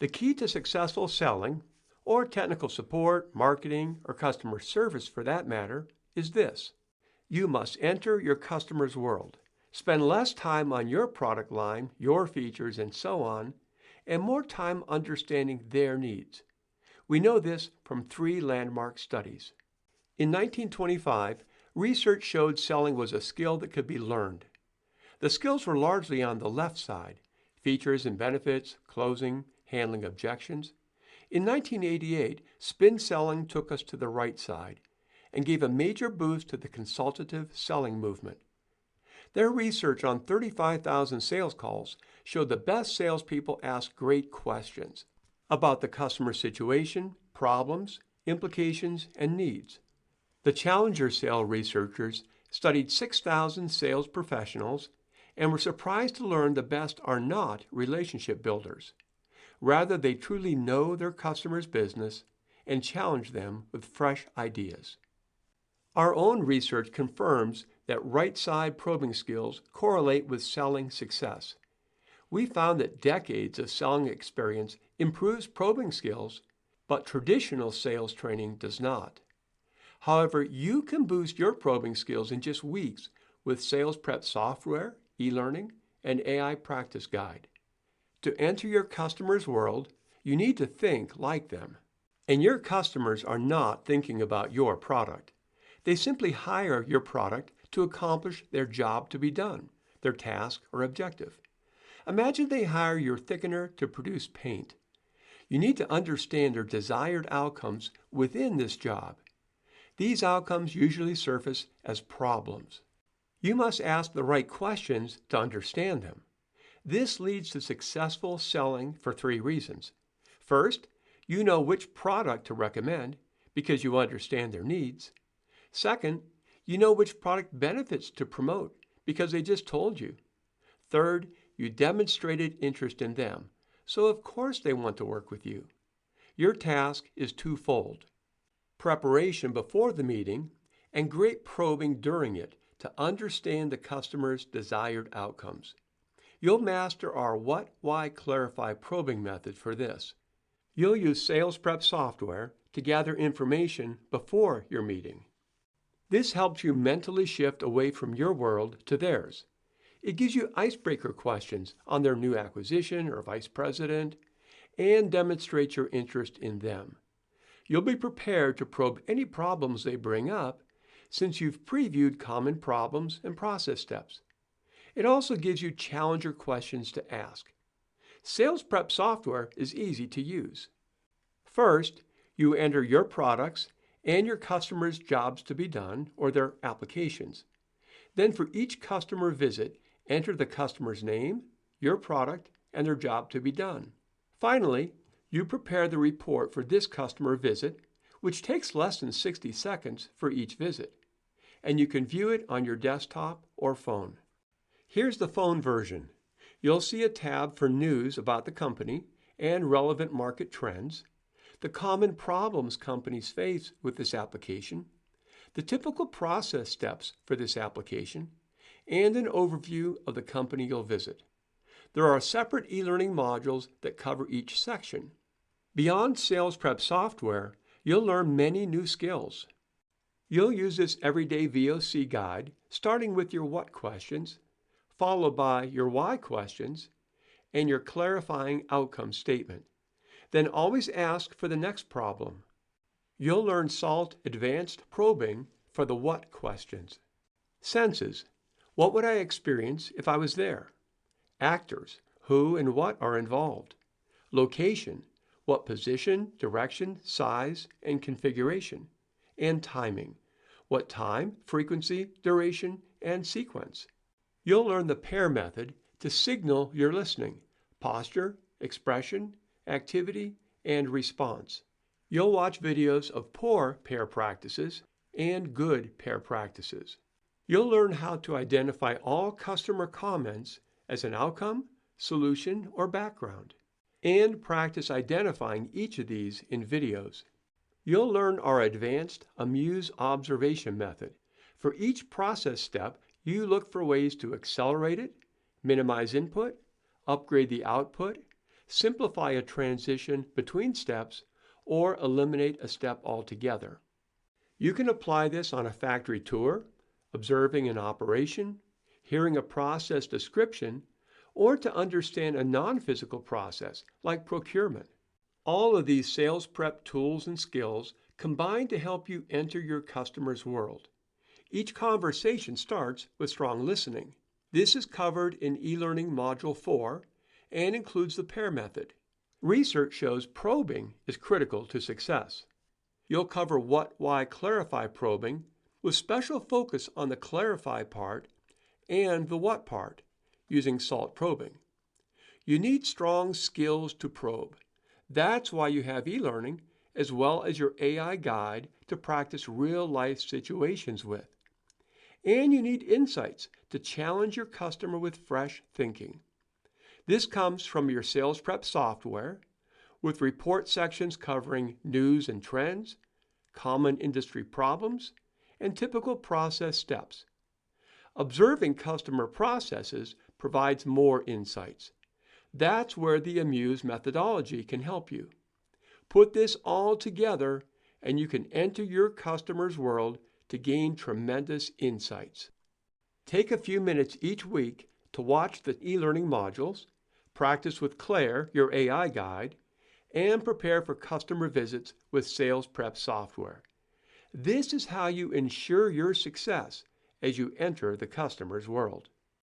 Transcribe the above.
The key to successful selling, or technical support, marketing, or customer service for that matter, is this. You must enter your customer's world. Spend less time on your product line, your features, and so on, and more time understanding their needs. We know this from 3 landmark studies. In 1925, research showed selling was a skill that could be learned. The skills were largely on the left side: features and benefits, closing, handling objections. In 1988, spin selling took us to the right side and gave a major boost to the consultative selling movement. Their research on 35,000 sales calls showed the best salespeople ask great questions about the customer situation, problems, implications, and needs. The Challenger Sale researchers studied 6,000 sales professionals and were surprised to learn the best are not relationship builders. Rather, they truly know their customers' business and challenge them with fresh ideas. Our own research confirms that right-side probing skills correlate with selling success. We found that decades of selling experience improves probing skills, but traditional sales training does not. However, you can boost your probing skills in just weeks with SalesPrep software, e-learning, and AI practice guide. To enter your customer's world, you need to think like them. And your customers are not thinking about your product. They simply hire your product to accomplish their job to be done, their task or objective. Imagine they hire your thickener to produce paint. You need to understand their desired outcomes within this job. These outcomes usually surface as problems. You must ask the right questions to understand them. This leads to successful selling for 3 reasons. First, you know which product to recommend because you understand their needs. Second, you know which product benefits to promote because they just told you. Third, you demonstrated interest in them, so of course they want to work with you. Your task is twofold: preparation before the meeting and great probing during it to understand the customer's desired outcomes. You'll master our what, why, clarify probing method for this. You'll use SalesPrep software to gather information before your meeting. This helps you mentally shift away from your world to theirs. It gives you icebreaker questions on their new acquisition or vice president and demonstrates your interest in them. You'll be prepared to probe any problems they bring up since you've previewed common problems and process steps. It also gives you challenger questions to ask. SalesPrep software is easy to use. First, you enter your products and your customers' jobs to be done or their applications. Then for each customer visit, enter the customer's name, your product, and their job to be done. Finally, you prepare the report for this customer visit, which takes less than 60 seconds for each visit, and you can view it on your desktop or phone. Here's the phone version. You'll see a tab for news about the company and relevant market trends, the common problems companies face with this application, the typical process steps for this application, and an overview of the company you'll visit. There are separate e-learning modules that cover each section. Beyond SalesPrep software, you'll learn many new skills. You'll use this everyday VOC guide, starting with your what questions, followed by your why questions, and your clarifying outcome statement. Then always ask for the next problem. You'll learn SALT advanced probing for the what questions. Senses. What would I experience if I was there? Actors. Who and what are involved? Location. What position, direction, size, and configuration? And timing. What time, frequency, duration, and sequence? You'll learn the pair method to signal you're listening: posture, expression, activity, and response. You'll watch videos of poor pair practices and good pair practices. You'll learn how to identify all customer comments as an outcome, solution, or background, and practice identifying each of these in videos. You'll learn our advanced Amuse observation method. For each process step, you look for ways to accelerate it, minimize input, upgrade the output, simplify a transition between steps, or eliminate a step altogether. You can apply this on a factory tour, observing an operation, hearing a process description, or to understand a non-physical process like procurement. All of these sales prep tools and skills combine to help you enter your customer's world. Each conversation starts with strong listening. This is covered in e-learning Module 4 and includes the PAIR method. Research shows probing is critical to success. You'll cover what, why, clarify probing with special focus on the clarify part and the what part using SALT probing. You need strong skills to probe. That's why you have e-learning as well as your AI guide to practice real-life situations with. And you need insights to challenge your customer with fresh thinking. This comes from your SalesPrep software, with report sections covering news and trends, common industry problems, and typical process steps. Observing customer processes provides more insights. That's where the Amuse methodology can help you. Put this all together, and you can enter your customer's world to gain tremendous insights. Take a few minutes each week to watch the e-learning modules, practice with Claire, your AI guide, and prepare for customer visits with SalesPrep software. This is how you ensure your success as you enter the customer's world.